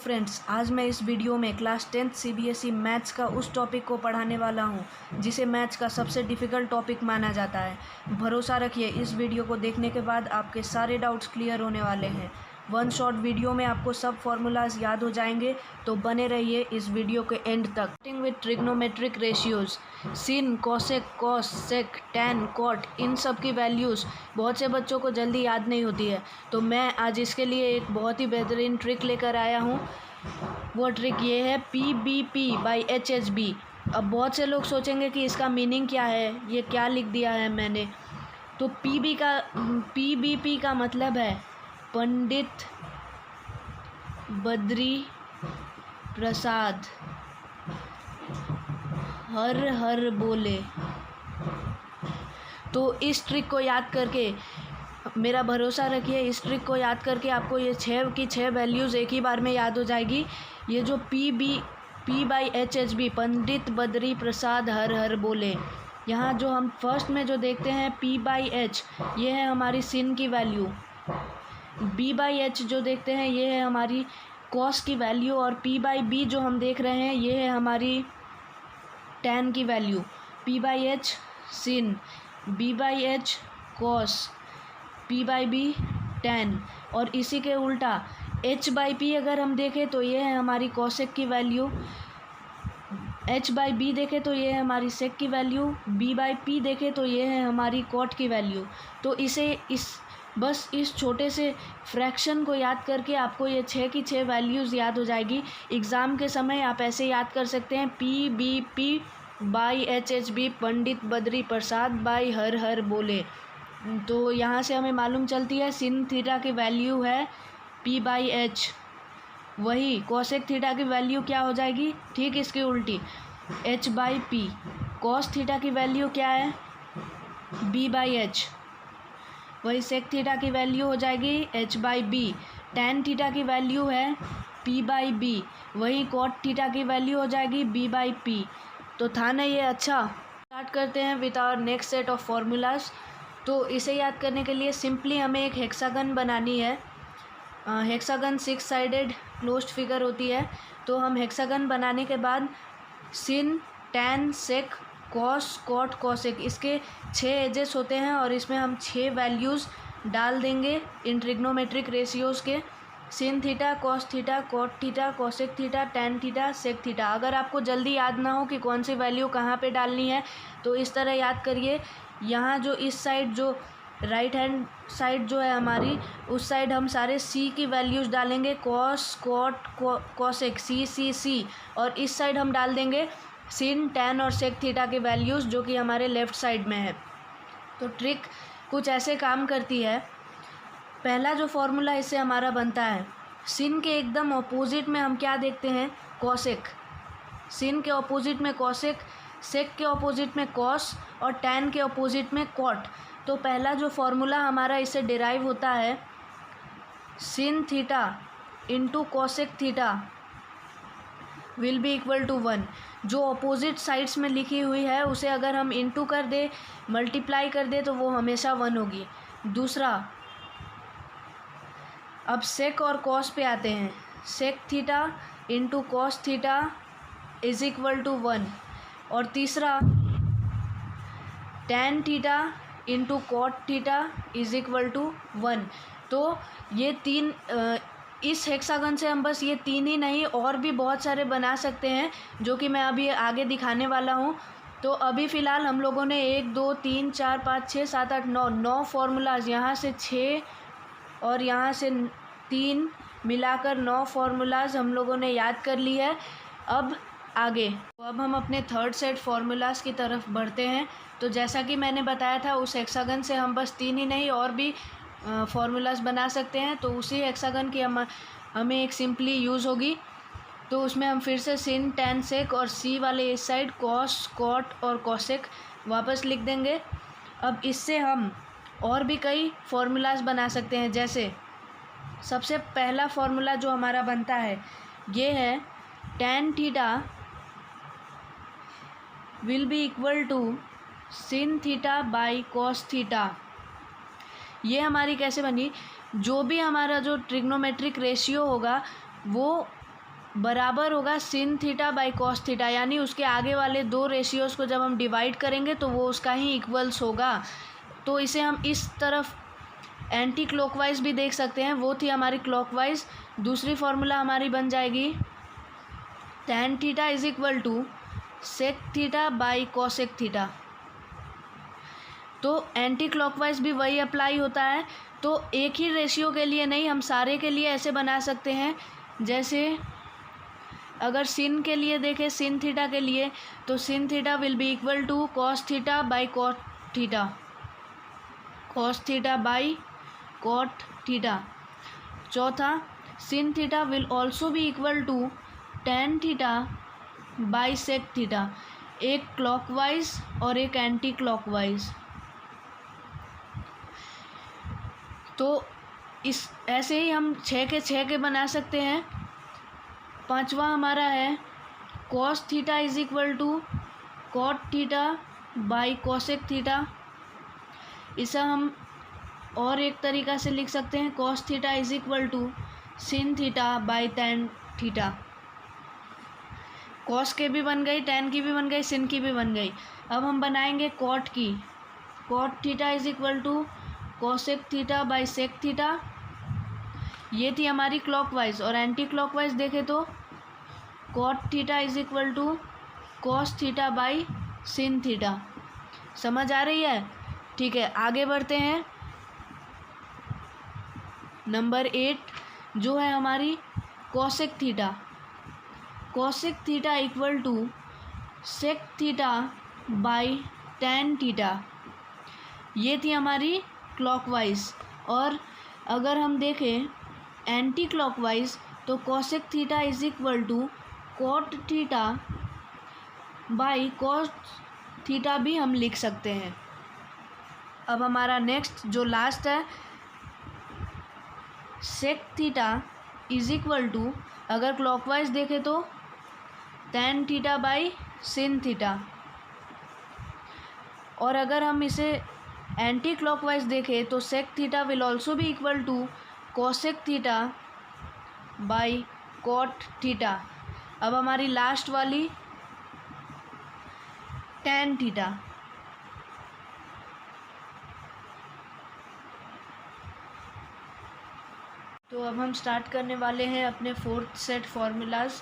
Friends, आज मैं इस वीडियो में क्लास 10th सीबीएसई मैथ्स का उस टॉपिक को पढ़ाने वाला हूं जिसे मैथ्स का सबसे डिफ़िकल्ट टॉपिक माना जाता है। भरोसा रखिए, इस वीडियो को देखने के बाद आपके सारे डाउट्स क्लियर होने वाले हैं। वन शॉट वीडियो में आपको सब फॉर्मूलाज याद हो जाएंगे, तो बने रहिए इस वीडियो के एंड तक। Starting with trigonometric ratios, sine, cosec, cos, sec, tan, cot, इन सब की वैल्यूज़ बहुत से बच्चों को जल्दी याद नहीं होती है, तो मैं आज इसके लिए एक बहुत ही बेहतरीन ट्रिक लेकर आया हूँ। वो ट्रिक ये है PBP/HHB। अब बहुत से लोग सोचेंगे कि इसका मीनिंग क्या है, ये क्या लिख दिया है मैंने। तो PBP का मतलब है पंडित बद्री प्रसाद हर हर बोले। तो इस ट्रिक को याद करके, मेरा भरोसा रखिए, इस ट्रिक को याद करके आपको ये 6 की 6 वैल्यूज़ एक ही बार में याद हो जाएगी। ये जो P/HHB, पंडित बद्री प्रसाद हर हर बोले, यहाँ जो हम फर्स्ट में जो देखते हैं P/H, ये है हमारी सिन की वैल्यू। B/H जो देखते हैं ये है हमारी कॉस की वैल्यू, और P/B जो हम देख रहे हैं ये है हमारी टैन की वैल्यू। P/H सिन, B/H कॉस, P/B टैन। और इसी के उल्टा H/P अगर हम देखें तो ये है हमारी कॉसेक की वैल्यू, H/B देखें तो ये है हमारी सेक की वैल्यू, B/P देखें तो ये है हमारी कॉट की वैल्यू। तो बस इस छोटे से फ्रैक्शन को याद करके आपको ये 6 की 6 वैल्यूज़ याद हो जाएगी। एग्ज़ाम के समय आप ऐसे याद कर सकते हैं PBP/HHB, Pandit Badri Prasad by her हर बोले। तो यहाँ से हमें मालूम चलती है सिन थीटा की वैल्यू है P/H। वही कोसेक थीटा की वैल्यू क्या हो जाएगी, ठीक इसकी उल्टी, H/P। कॉस थीटा की वैल्यू क्या है, B/H। वही सेक थीटा की वैल्यू हो जाएगी H/B। टैन थीटा की वैल्यू है P/B। वही कॉट थीटा की वैल्यू हो जाएगी B/P। तो था ना ये अच्छा। स्टार्ट करते हैं with our next set of formulas. तो इसे याद करने के लिए सिंपली हमें एक हेक्सागन बनानी है। हेक्सागन 6 साइडेड क्लोज्ड फिगर होती है। तो हम हेक्सागन बनाने के बाद सिन, टैन, सेक, कॉस, कॉट, कॉसेक, इसके 6 एजेस होते हैं और इसमें हम 6 वैल्यूज़ डाल देंगे इन ट्रिग्नोमेट्रिक रेशियोज़ के। Sine theta, cos theta, cot theta, cosec theta, tan theta, sec theta. अगर आपको जल्दी याद ना हो कि कौन सी वैल्यू कहाँ पे डालनी है, तो इस तरह याद करिए। यहाँ जो इस साइड, जो राइट हैंड साइड जो है हमारी, उस साइड हम सारे C की वैल्यूज़ डालेंगे, कॉस, कॉट, कॉसेक, C। और इस साइड हम डाल देंगे सिन, टैन और सेक थीटा के वैल्यूज़, जो कि हमारे लेफ़्ट साइड में है। तो ट्रिक कुछ ऐसे काम करती है। पहला जो फॉर्मूला इससे हमारा बनता है, सिन के एकदम ऑपोजिट में हम क्या देखते हैं, कॉसेक। सिन के ऑपोजिट में कॉसेक, सेक के ऑपोजिट में कॉस और टैन के ऑपोजिट में कॉट। तो पहला जो फॉर्मूला हमारा इससे डिराइव होता है, sine theta into cosec theta will be equal to 1। जो अपोजिट साइड्स में लिखी हुई है उसे अगर हम इंटू कर दे, मल्टीप्लाई कर दे, तो वो हमेशा 1 होगी। दूसरा, अब सेक और कॉस पे आते हैं। Sec theta into cos theta is equal to 1। और तीसरा, tan theta into cot theta is equal to 1। तो ये 3, इस हेक्सागन से हम बस ये 3 ही नहीं और भी बहुत सारे बना सकते हैं, जो कि मैं अभी आगे दिखाने वाला हूँ। तो अभी फ़िलहाल हम लोगों ने 1 2 3 4 5 6 7 8 9 फार्मूलाज, यहाँ से 6 और यहाँ से 3 मिलाकर 9 फार्मूलाज हम लोगों ने याद कर ली है। अब आगे, तो अब हम अपने थर्ड सेट फार्मूलाज की तरफ बढ़ते हैं। तो जैसा कि मैंने बताया था, उस हेक्सागन से हम बस 3 ही नहीं और भी फार्मूलाज बना सकते हैं। तो उसी हेक्सागन की हमें एक सिंपली यूज़ होगी। तो उसमें हम फिर से सिन, टैन, सेक और C वाले इस साइड कॉस, कॉट और कॉसेक वापस लिख देंगे। अब इससे हम और भी कई फार्मूलाज बना सकते हैं। जैसे सबसे पहला फार्मूला जो हमारा बनता है ये है tan theta will be equal to sin theta by cos theta. ये हमारी कैसे बनी, जो भी हमारा जो ट्रिग्नोमेट्रिक रेशियो होगा वो बराबर होगा सिन थीटा बाई कॉस थीटा, यानी उसके आगे वाले दो रेशियोज़ को जब हम डिवाइड करेंगे तो वो उसका ही इक्वल्स होगा। तो इसे हम इस तरफ एंटी क्लॉकवाइज भी देख सकते हैं, वो थी हमारी क्लॉकवाइज। दूसरी फार्मूला हमारी बन जाएगी tan theta is equal to sec theta by cosec theta. तो एंटी क्लॉकवाइज भी वही अप्लाई होता है। तो एक ही रेशियो के लिए नहीं, हम सारे के लिए ऐसे बना सकते हैं। जैसे अगर सिन के लिए देखें, सिन थीटा के लिए, तो sine theta will be equal to cos theta by cot theta, cos theta by cot theta. चौथा, sine theta will also be equal to tan theta by sec theta, एक क्लॉकवाइज और एक anti clockwise. तो इस ऐसे ही हम 6 के 6 के बना सकते हैं। पांचवा हमारा है cos theta is equal to cot theta by cosec theta. इसे हम और एक तरीक़ा से लिख सकते हैं, cos theta is equal to sin theta by tan theta. Cos के भी बन गई, टेन की भी बन गई, सिन की भी बन गई। अब हम बनाएंगे कॉट की। Cot theta is equal to cosec theta by sec theta. ये थी हमारी क्लॉकवाइज। और एंटी क्लॉकवाइज देखें तो cot theta is equal to cos theta by sin theta. समझ आ रही है? ठीक है, आगे बढ़ते हैं। नंबर 8 जो है हमारी cosec theta. Cosec theta equal to sec theta by tan theta. ये थी हमारी क्लॉकवाइज। और अगर हम देखें एंटी क्लॉकवाइज, तो cosec theta is equal to cot theta by cos theta भी हम लिख सकते हैं। अब हमारा नेक्स्ट जो लास्ट है, sec theta is equal to, अगर क्लॉकवाइज देखें तो tan theta by sin theta. और अगर हम इसे एंटी क्लॉकवाइज देखें तो सेक थीटा विल ऑल्सो भी equal to cosec theta by cot theta. अब हमारी लास्ट वाली टेन थीटा। तो अब हम स्टार्ट करने वाले हैं अपने फोर्थ सेट फार्मूलाज।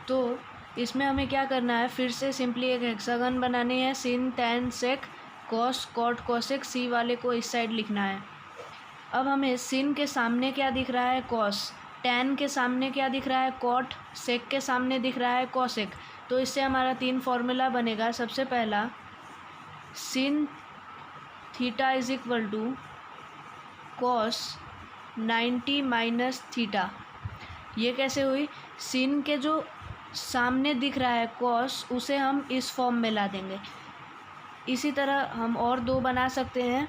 तो इसमें हमें क्या करना है, फिर से सिंपली एक हेक्सागन बनानी है। Sine tan sec cos cot cosec, सी वाले को इस साइड लिखना है। अब हमें सिन के सामने क्या दिख रहा है, कॉस। टेन के सामने क्या दिख रहा है, कॉट। सेक के सामने दिख रहा है कॉसेक। तो इससे हमारा 3 फार्मूला बनेगा। सबसे पहला sine theta is equal to cos 90 minus theta. ये कैसे हुई, सिन के जो सामने दिख रहा है कॉस, उसे हम इस फॉर्म में ला देंगे। इसी तरह हम और 2 बना सकते हैं।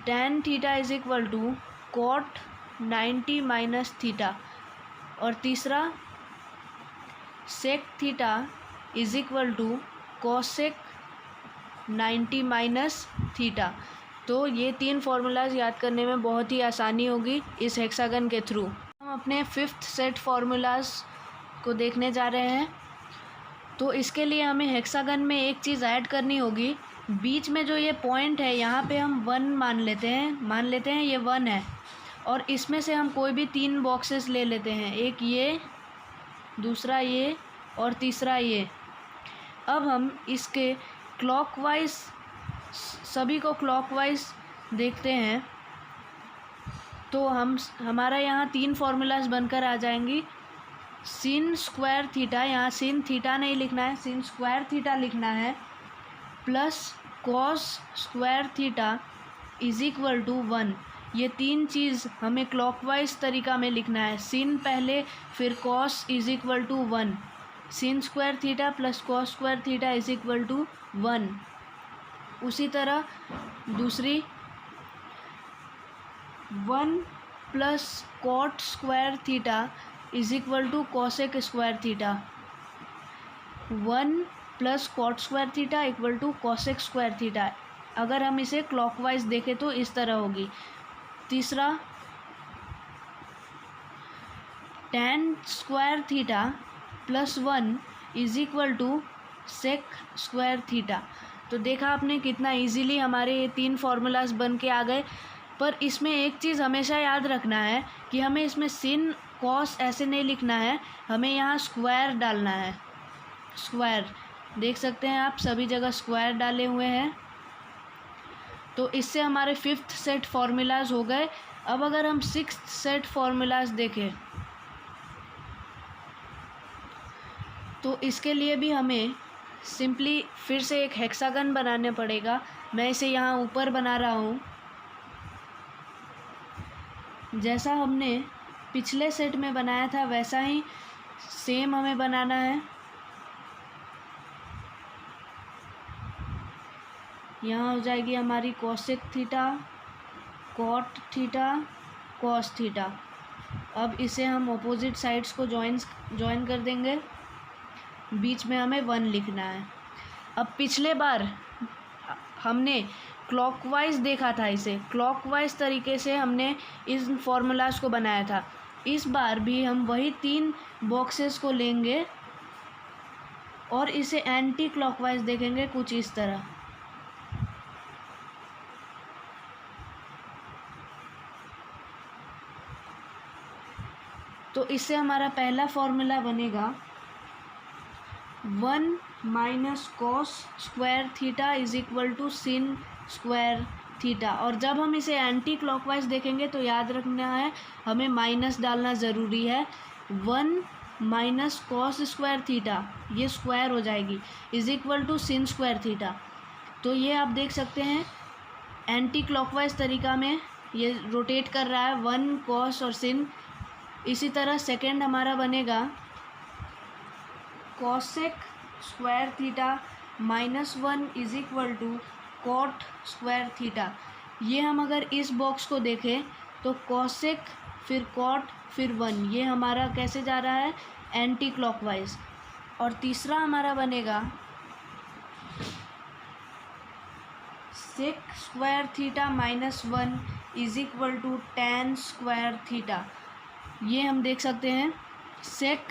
Tan theta is equal to cot 90 minus theta. और तीसरा sec theta is equal to cosec 90 minus theta. तो ये 3 फार्मूलाज याद करने में बहुत ही आसानी होगी इस हेक्सागन के थ्रू। हम अपने 5th सेट फार्मूलाज को देखने जा रहे हैं। तो इसके लिए हमें हेक्सागन में एक चीज़ ऐड करनी होगी। बीच में जो ये पॉइंट है, यहाँ पे हम 1 मान लेते हैं ये 1 है। और इसमें से हम कोई भी 3 बॉक्सेस ले लेते हैं, एक ये, दूसरा ये और तीसरा ये। अब हम इसके क्लॉकवाइज, सभी को क्लॉकवाइज देखते हैं। तो हमारा यहाँ 3 फार्मूलाज बनकर आ जाएंगी। सिन स्क्वायर थीटा, यहाँ सिन थीटा नहीं लिखना है, सिन स्क्वायर थीटा लिखना है, plus cos square theta is equal to 1। ये 3 चीज़ हमें क्लॉकवाइज तरीका में लिखना है। सिन पहले, फिर cos is equal to 1। Sin square theta plus cos square theta is equal to 1। उसी तरह दूसरी 1 plus cot square theta is equal to cosec square theta. 1 plus cot square theta equal to cosec square theta. अगर हम इसे clockwise देखें तो इस तरह होगी। तीसरा tan square theta +1 is equal to sec square theta. तो देखा आपने कितना इजीली हमारे ये 3 फार्मूलाज बन के आ गए। पर इसमें एक चीज़ हमेशा याद रखना है कि हमें इसमें सिन कॉस ऐसे नहीं लिखना है, हमें यहाँ स्क्वायर डालना है। स्क्वायर देख सकते हैं आप, सभी जगह स्क्वायर डाले हुए हैं। तो इससे हमारे 5th सेट फार्मूलाज हो गए। अब अगर हम 6th सेट फार्मूलाज देखें तो इसके लिए भी हमें सिंपली फिर से एक हेक्सागन बनाना पड़ेगा। मैं इसे यहाँ ऊपर बना रहा हूँ। जैसा हमने पिछले सेट में बनाया था वैसा ही सेम हमें बनाना है। यहाँ हो जाएगी हमारी cosec theta, cot theta, cos theta. अब इसे हम अपोजिट साइड्स को ज्वाइन कर देंगे। बीच में हमें 1 लिखना है। अब पिछले बार हमने क्लॉकवाइज देखा था, इसे क्लॉकवाइज तरीके से हमने इस फार्मूलाज को बनाया था। इस बार भी हम वही 3 बॉक्सेस को लेंगे और इसे एंटी क्लॉकवाइज देखेंगे कुछ इस तरह। तो इससे हमारा पहला फॉर्मूला बनेगा 1 minus cos square theta is equal to sin square theta. और जब हम इसे एंटी क्लॉकवाइज देखेंगे तो याद रखना है हमें माइनस डालना ज़रूरी है। 1 माइनस कॉस स्क्वायर थीटा, ये स्क्वायर हो जाएगी, is equal to sin square theta. तो ये आप देख सकते हैं एंटी क्लॉकवाइज तरीका में ये रोटेट कर रहा है 1 कॉस और सिन। इसी तरह सेकेंड हमारा बनेगा cosec square theta -1 is equal to cot square theta. ये हम अगर इस बॉक्स को देखें तो कॉसेक फिर कॉट फिर 1, ये हमारा कैसे जा रहा है एंटी क्लॉकवाइज। और तीसरा हमारा बनेगा sec square theta -1 is equal to tan square theta. ये हम देख सकते हैं sec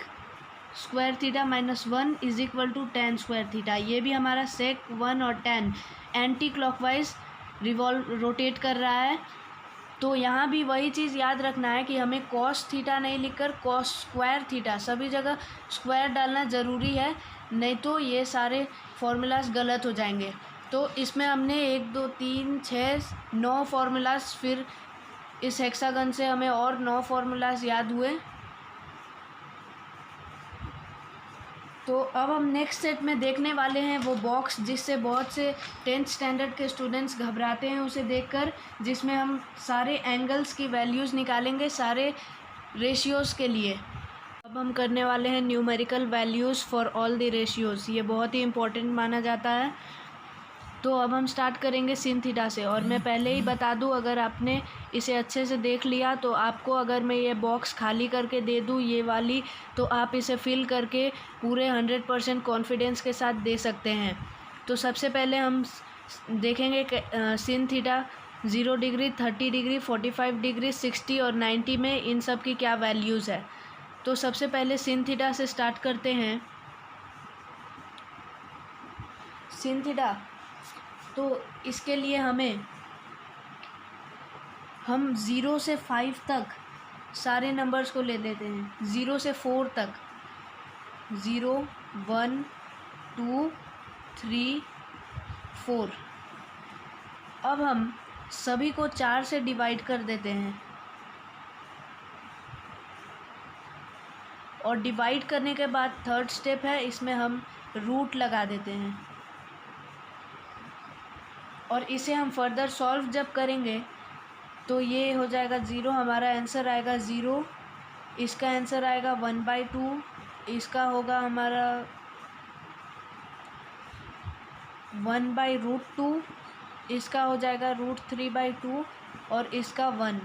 square theta -1 is equal to tan square theta. ये भी हमारा सेक 1 और टैन एंटी क्लॉकवाइज रोटेट कर रहा है। तो यहाँ भी वही चीज़ याद रखना है कि हमें कॉस थीटा नहीं लिखकर कॉस स्क्वायर थीटा, सभी जगह स्क्वायर डालना ज़रूरी है, नहीं तो ये सारे फार्मूलाज गलत हो जाएंगे। तो इसमें हमने 1 2 3 6 9 फार्मूलाज, फिर इस हेक्सागन से हमें और 9 फार्मूलाज याद हुए। तो अब हम नेक्स्ट सेट में देखने वाले हैं वो बॉक्स जिससे बहुत से 10th स्टैंडर्ड के स्टूडेंट्स घबराते हैं उसे देखकर, जिसमें हम सारे एंगल्स की वैल्यूज़ निकालेंगे सारे रेशियोज़ के लिए। अब हम करने वाले हैं numerical values for all the ratios. ये बहुत ही इंपॉर्टेंट माना जाता है। तो अब हम स्टार्ट करेंगे सिन थीटा से। और मैं पहले ही बता दूं, अगर आपने इसे अच्छे से देख लिया तो आपको अगर मैं ये बॉक्स खाली करके दे दूं ये वाली, तो आप इसे फिल करके पूरे 100% कॉन्फिडेंस के साथ दे सकते हैं। तो सबसे पहले हम देखेंगे sin theta 0 degree, 30 degree, 45 degree, 60 और 90 में इन सब की क्या वैल्यूज़ है। तो सबसे पहले सिन थीटा से स्टार्ट करते हैं। सिन थीटा, तो इसके लिए हम 0 से 5 तक सारे नंबर्स को ले लेते हैं। 0 से 4 तक 0 1 2 3 4। अब हम सभी को 4 से डिवाइड कर देते हैं और डिवाइड करने के बाद थर्ड स्टेप है, इसमें हम रूट लगा देते हैं। और इसे हम फर्दर सॉल्व जब करेंगे तो ये हो जाएगा 0, हमारा आंसर आएगा 0, इसका आंसर आएगा 1/2, इसका होगा हमारा 1/√2, इसका हो जाएगा √3/2 और इसका 1।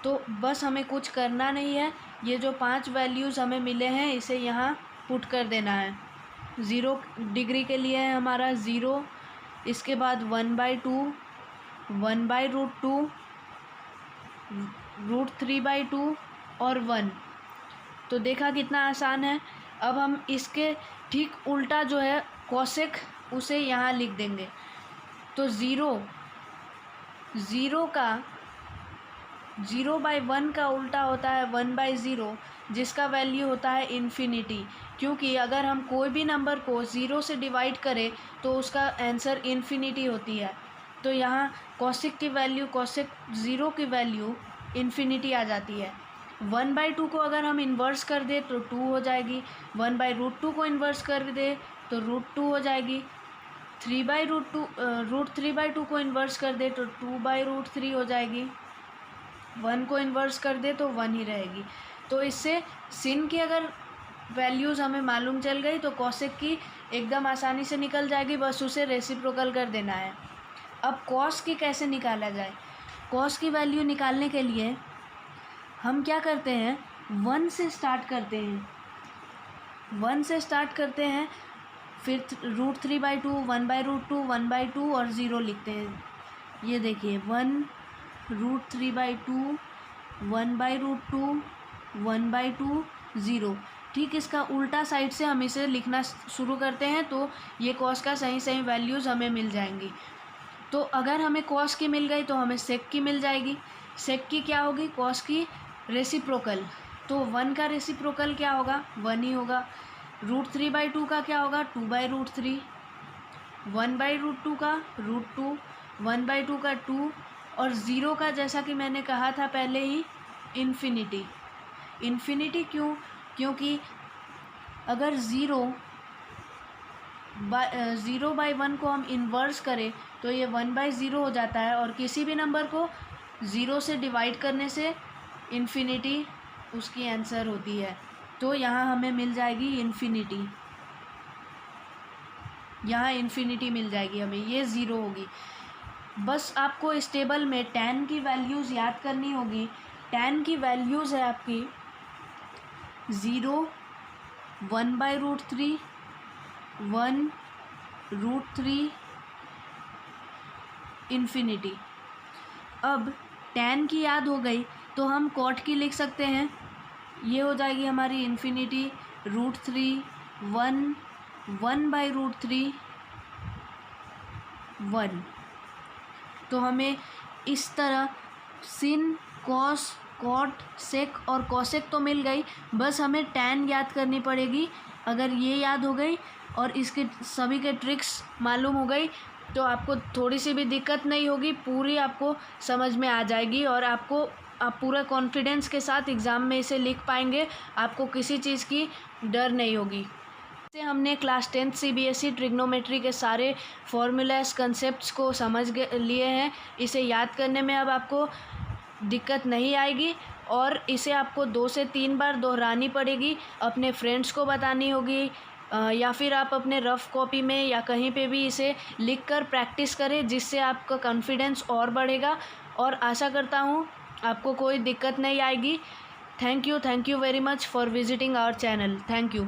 तो बस हमें कुछ करना नहीं है, ये जो 5 वैल्यूज़ हमें मिले हैं इसे यहाँ पुट कर देना है। 0 डिग्री के लिए है हमारा 0, इसके बाद 1/2, 1/√2, √3/2 और 1। तो देखा कितना आसान है। अब हम इसके ठीक उल्टा जो है कोसेक उसे यहाँ लिख देंगे। तो ज़ीरो का 0/1 का उल्टा होता है 1/0, जिसका वैल्यू होता है इन्फिनिटी। क्योंकि अगर हम कोई भी नंबर को 0 से डिवाइड करें तो उसका आंसर इन्फिनिटी होती है। तो यहाँ कोसेक की वैल्यू, कोसेक 0 की वैल्यू इन्फिनिटी आ जाती है। 1/2 को अगर हम इन्वर्स कर दें तो 2 हो जाएगी। 1/√2 को इन्वर्स कर दे तो √2 हो जाएगी। 3/2 को इन्वर्स कर दे तो 2/√3 हो जाएगी। 1 को इन्वर्स कर दे तो 1 ही रहेगी। तो इससे सिन की अगर वैल्यूज़ हमें मालूम चल गई तो कोसेक की एकदम आसानी से निकल जाएगी, बस उसे रेसिप्रोकल कर देना है। अब कॉस की कैसे निकाला जाए? कॉस की वैल्यू निकालने के लिए हम क्या करते हैं, 1 से स्टार्ट करते हैं। 1 से स्टार्ट करते हैं, फिर √3/2, 1/√2, 1/2 और 0 लिखते हैं। ये देखिए 1 √3/2, 1/√2, 1/2, 0। ठीक इसका उल्टा साइड से हम इसे लिखना शुरू करते हैं तो ये कॉस का सही सही वैल्यूज़ हमें मिल जाएंगी। तो अगर हमें कॉस की मिल गई तो हमें सेक की मिल जाएगी। सेक की क्या होगी? कॉस की रेसिप्रोकल। तो 1 का रेसिप्रोकल क्या होगा? 1 ही होगा। √3/2 का क्या होगा? 2/√3। 1/√2 का √2, 1/2 का 2 और 0 का जैसा कि मैंने कहा था पहले ही इन्फिनिटी। इन्फिनिटी क्यों? क्योंकि अगर 0/1 को हम इन्वर्स करें तो ये 1/0 हो जाता है और किसी भी नंबर को 0 से डिवाइड करने से इन्फिनिटी उसकी आंसर होती है। तो यहाँ हमें मिल जाएगी इन्फिनिटी, यहाँ इन्फिनिटी मिल जाएगी हमें, ये 0 होगी। बस आपको इस टेबल में tan की वैल्यूज़ याद करनी होगी। tan की वैल्यूज़ है आपकी 0, 1/√3, 1√3, इन्फिनिटी। अब tan की याद हो गई तो हम cot की लिख सकते हैं। ये हो जाएगी हमारी इन्फिनिटी √3, 1/√3, 1। तो हमें इस तरह सिन, कॉस, कॉट, सेक और कोसेक तो मिल गई, बस हमें tan याद करनी पड़ेगी। अगर ये याद हो गई और इसके सभी के ट्रिक्स मालूम हो गई तो आपको थोड़ी सी भी दिक्कत नहीं होगी, पूरी आपको समझ में आ जाएगी और आप पूरा कॉन्फिडेंस के साथ एग्ज़ाम में इसे लिख पाएंगे। आपको किसी चीज़ की डर नहीं होगी। से हमने क्लास 10th CBSE ट्रिग्नोमेट्री के सारे फॉर्मूलाज, कंसेप्ट्स को समझ लिए हैं। इसे याद करने में अब आपको दिक्कत नहीं आएगी और इसे आपको 2 से 3 बार दोहरानी पड़ेगी, अपने फ्रेंड्स को बतानी होगी या फिर आप अपने रफ़ कॉपी में या कहीं पे भी इसे लिखकर प्रैक्टिस करें, जिससे आपका कॉन्फिडेंस और बढ़ेगा। और आशा करता हूँ आपको कोई दिक्कत नहीं आएगी। Thank you very much for visiting our channel. Thank you.